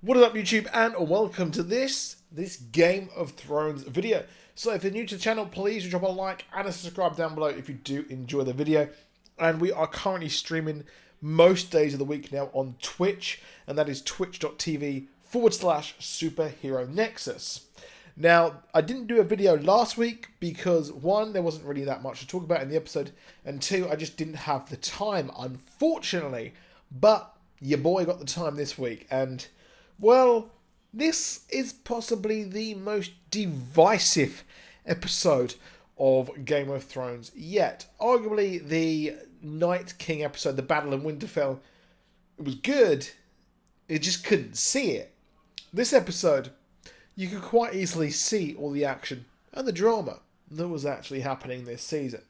What is up, YouTube, and welcome to this Game of Thrones video. So if you're new to the channel, please drop a like and a subscribe down below if you do enjoy the video. And we are currently streaming most days of the week now on Twitch, and that is twitch.tv/Superheronexus. Now, I didn't do a video last week because one, there wasn't really that much to talk about in the episode, and two, I just didn't have the time, unfortunately. But your boy got the time this week, and well, this is possibly the most divisive episode of Game of Thrones yet. Arguably, the Night King episode, the Battle of Winterfell, it was good. You just couldn't see it. This episode, you could quite easily see all the action and the drama that was actually happening this season.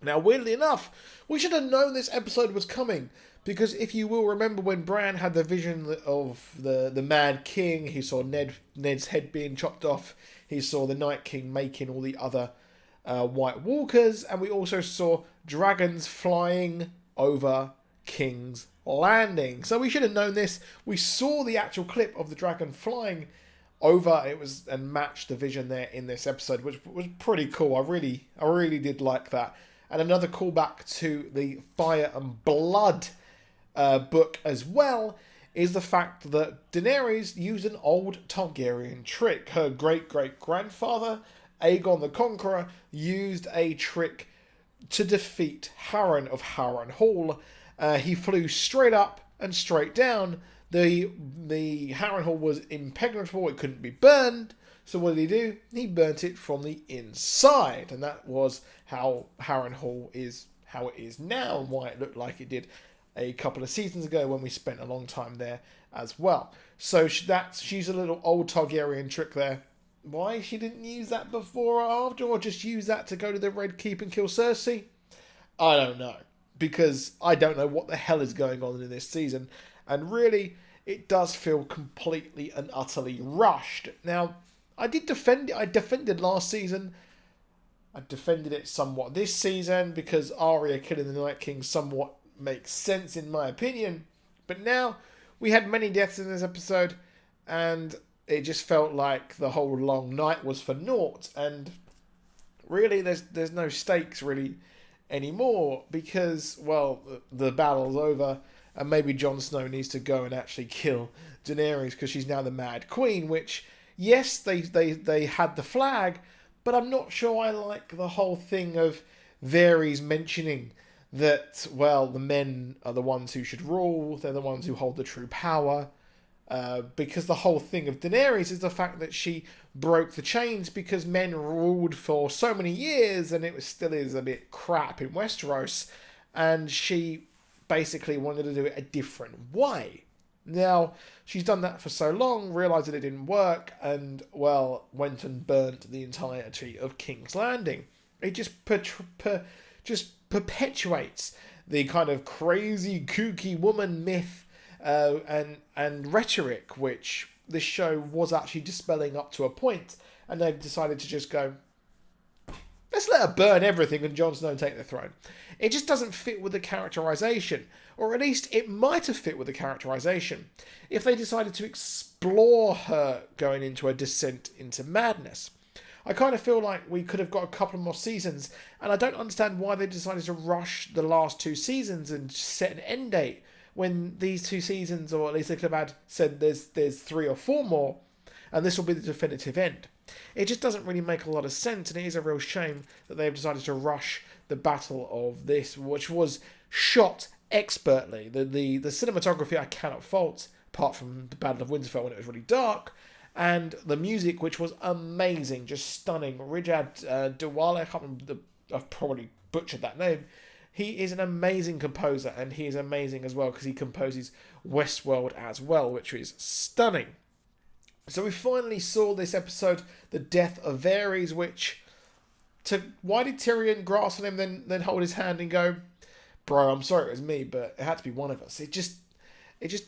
Now, weirdly enough, we should have known this episode was coming, because if you will remember when Bran had the vision of the Mad King, he saw Ned's head being chopped off, he saw the Night King making all the other White Walkers, and we also saw dragons flying over King's Landing. So we should have known this. We saw the actual clip of the dragon flying over and matched the vision there in this episode, which was pretty cool. I really did like that. And another callback to the Fire and Blood book as well is the fact that Daenerys used an old Targaryen trick. Her great-great-grandfather, Aegon the Conqueror, used a trick to defeat Harren of Harrenhal. He flew straight up and straight down. The Harrenhal was impenetrable, it couldn't be burned. So what did he do? He burnt it from the inside. And that was how Harrenhal is how it is now, and why it looked like it did a couple of seasons ago when we spent a long time there as well. So she's a little old Targaryen trick there. Why she didn't use that before or after, or just use that to go to the Red Keep and kill Cersei? I don't know, because I don't know what the hell is going on in this season, and really, it does feel completely and utterly rushed. Now, I did defend it. I defended last season. I defended it somewhat this season because Arya killing the Night King somewhat makes sense in my opinion. But now we had many deaths in this episode, and it just felt like the whole long night was for naught. And really, there's no stakes really anymore because, well, the battle's over, and maybe Jon Snow needs to go and actually kill Daenerys because she's now the Mad Queen. Which, yes, they had the flag, but I'm not sure I like the whole thing of Varys mentioning that, well, the men are the ones who should rule, they're the ones who hold the true power, because the whole thing of Daenerys is the fact that she broke the chains because men ruled for so many years and it still is a bit crap in Westeros, and she basically wanted to do it a different way. Now, she's done that for so long, realised that it didn't work, and, well, went and burnt the entirety of King's Landing. It just perpetuates the kind of crazy, kooky woman myth and rhetoric, which this show was actually dispelling up to a point, and they've decided to just go, let's let her burn everything and Jon Snow take the throne. It just doesn't fit with the characterization, or at least it might have fit with the characterization if they decided to explore her going into a descent into madness. I kind of feel like we could have got a couple more seasons, and I don't understand why they decided to rush the last two seasons and set an end date when these two seasons, or at least they could have said there's 3 or 4 more, and this will be the definitive end. It just doesn't really make a lot of sense, and it is a real shame that they've decided to rush the battle of this, which was shot expertly. The cinematography I cannot fault, apart from the Battle of Winterfell when it was really dark, and the music, which was amazing, just stunning. Rijad Dewale, I can't remember, I've probably butchered that name. He is an amazing composer, and he is amazing as well because he composes Westworld as well, which is stunning. So we finally saw this episode, the death of Aries, which, why did Tyrion grasp on him, then hold his hand and go, bro, I'm sorry it was me, but it had to be one of us. It just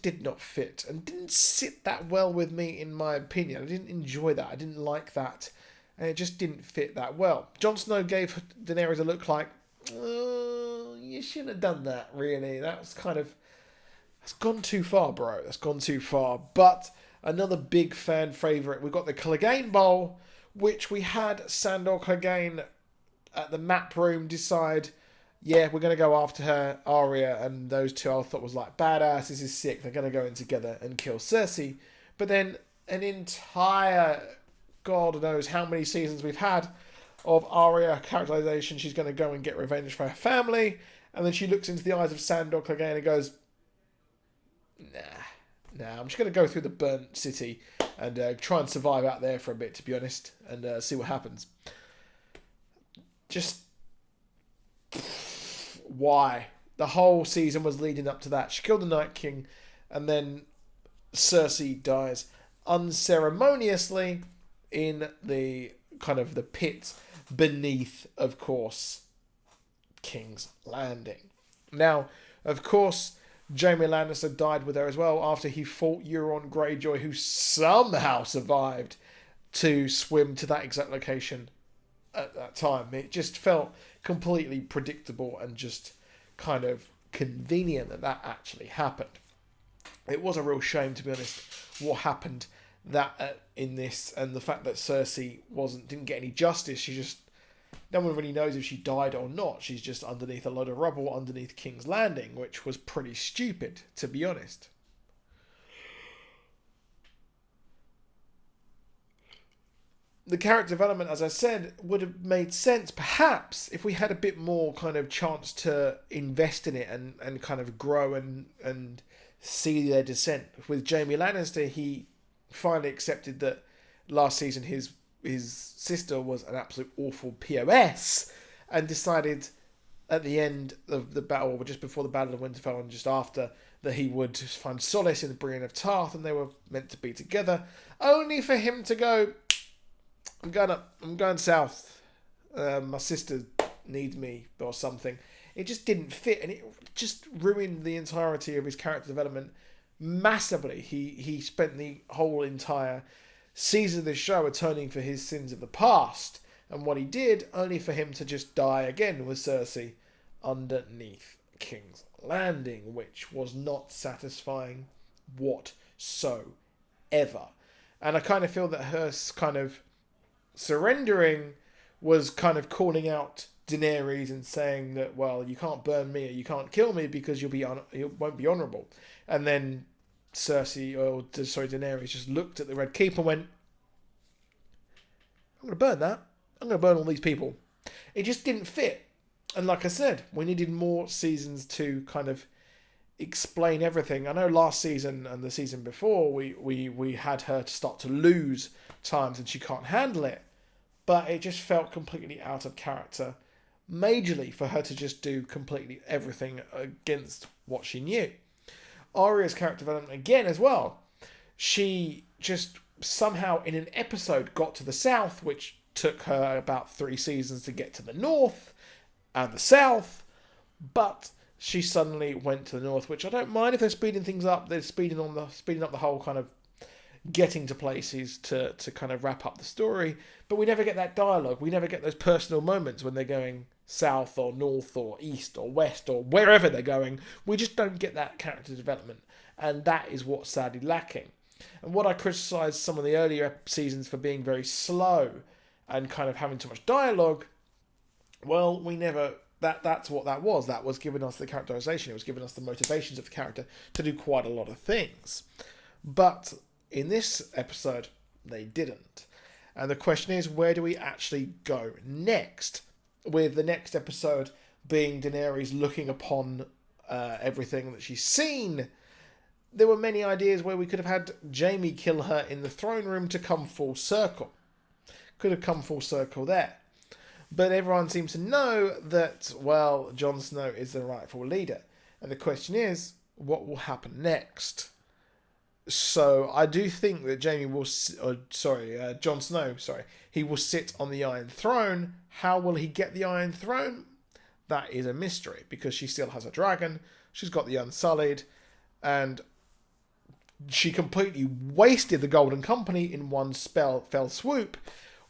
did not fit and didn't sit that well with me, in my opinion. I didn't enjoy that. I didn't like that. And it just didn't fit that well. Jon Snow gave Daenerys a look like, oh, you shouldn't have done that, really. That was kind of That's gone too far, bro. That's gone too far. But another big fan favourite, we've got the Cleganebowl, which we had Sandor Clegane at the map room decide, yeah, we're going to go after her, Arya, and those two I thought was like, badass, this is sick, they're going to go in together and kill Cersei. But then an entire, God knows how many seasons we've had of Arya characterization, she's going to go and get revenge for her family, and then she looks into the eyes of Sandor Clegane and goes, nah, I'm just going to go through the burnt city and try and survive out there for a bit, to be honest, and see what happens. Just why? The whole season was leading up to that. She killed the Night King, and then Cersei dies unceremoniously in the kind of the pit beneath, of course, King's Landing. Now, of course, Jaime Lannister died with her as well after he fought Euron Greyjoy, who somehow survived to swim to that exact location at that time. It just felt completely predictable and just kind of convenient that that actually happened. It was a real shame, to be honest, what happened that in this, and the fact that Cersei didn't get any justice. She just, no one really knows if she died or not. She's just underneath a load of rubble underneath King's Landing, which was pretty stupid, to be honest. The character development, as I said, would have made sense, perhaps, if we had a bit more kind of chance to invest in it and kind of grow and see their descent. With Jaime Lannister, he finally accepted that last season his sister was an absolute awful POS, and decided at the end of the battle, or just before the Battle of Winterfell and just after, that he would find solace in the Brienne of Tarth, and they were meant to be together, only for him to go, I'm going south. My sister needs me or something. It just didn't fit, and it just ruined the entirety of his character development massively. He spent the whole entire season of the show atoning for his sins of the past, and what he did, only for him to just die again with Cersei underneath King's Landing, which was not satisfying whatsoever. And I kind of feel that her kind of surrendering was kind of calling out Daenerys and saying that, well, you can't burn me or you can't kill me because you won't be honourable. And then Daenerys just looked at the Red Keep and went, I'm going to burn that. I'm going to burn all these people. It just didn't fit. And like I said, we needed more seasons to kind of explain everything. I know last season and the season before, we had her to start to lose times and she can't handle it. But it just felt completely out of character, majorly, for her to just do completely everything against what she knew. Arya's character development again as well. She just somehow in an episode got to the south, which took her about 3 seasons to get to the north and the south, but she suddenly went to the north, which I don't mind if they're speeding things up. They're speeding up the whole kind of getting to places to kind of wrap up the story, but we never get that dialogue. We never get those personal moments when they're going south or north or east or west or wherever they're going. We just don't get that character development, and that is what's sadly lacking. And what I criticised some of the earlier seasons for being very slow and kind of having too much dialogue, well, we never... That's what that was. That was giving us the characterization. It was giving us the motivations of the character to do quite a lot of things. But in this episode, they didn't. And the question is, where do we actually go next? With the next episode being Daenerys looking upon everything that she's seen. There were many ideas where we could have had Jaime kill her in the throne room to come full circle. Could have come full circle there. But everyone seems to know that, well, Jon Snow is the rightful leader. And the question is, what will happen next? So I do think that Jon Snow, he will sit on the Iron Throne. How will he get the Iron Throne? That is a mystery, because she still has a dragon. She's got the Unsullied, and she completely wasted the Golden Company in one fell swoop,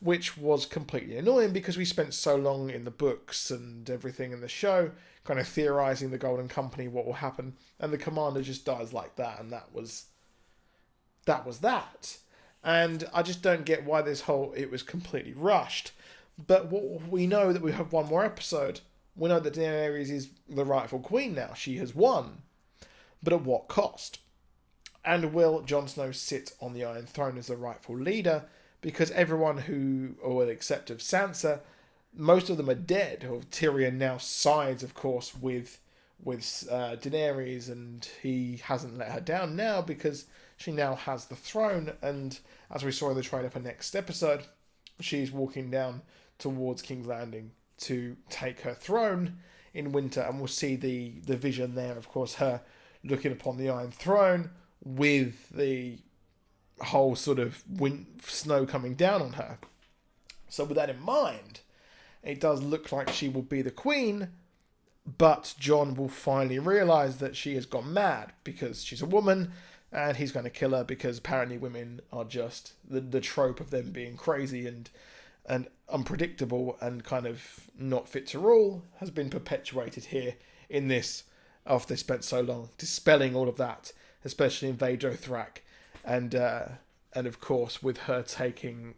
which was completely annoying because we spent so long in the books and everything in the show kind of theorizing the Golden Company, what will happen, and the commander just dies like that, and that was that. And I just don't get why it was completely rushed. But we know that we have one more episode. We know that Daenerys is the rightful queen now. She has won. But at what cost? And will Jon Snow sit on the Iron Throne as the rightful leader? Because everyone who, or except of Sansa, most of them are dead. Tyrion now sides, of course, with Daenerys, and he hasn't let her down now because she now has the throne. And as we saw in the trailer for next episode, she's walking down towards King's Landing to take her throne in winter, and we'll see the vision there, of course, her looking upon the Iron Throne with the whole sort of snow coming down on her. So with that in mind, it does look like she will be the queen, but Jon will finally realise that she has gone mad because she's a woman, and he's going to kill her because apparently women are just the trope of them being crazy and unpredictable and kind of not fit to rule has been perpetuated here in this, after they spent so long dispelling all of that, especially in Vadothrak, and of course with her taking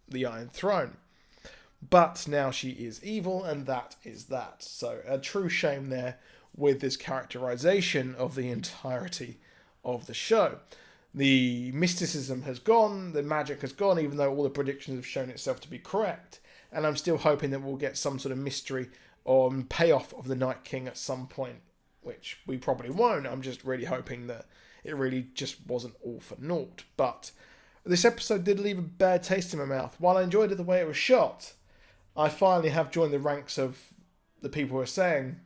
the Iron Throne. But now she is evil, and that is that. So a true shame there with this characterization of the entirety of the show. The mysticism has gone, the magic has gone, even though all the predictions have shown itself to be correct. And I'm still hoping that we'll get some sort of mystery or payoff of the Night King at some point, which we probably won't. I'm just really hoping that it really just wasn't all for naught. But this episode did leave a bad taste in my mouth. While I enjoyed it the way it was shot, I finally have joined the ranks of the people who are saying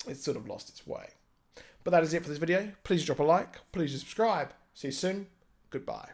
it's sort of lost its way. But that is it for this video. Please drop a like. Please subscribe. See you soon. Goodbye.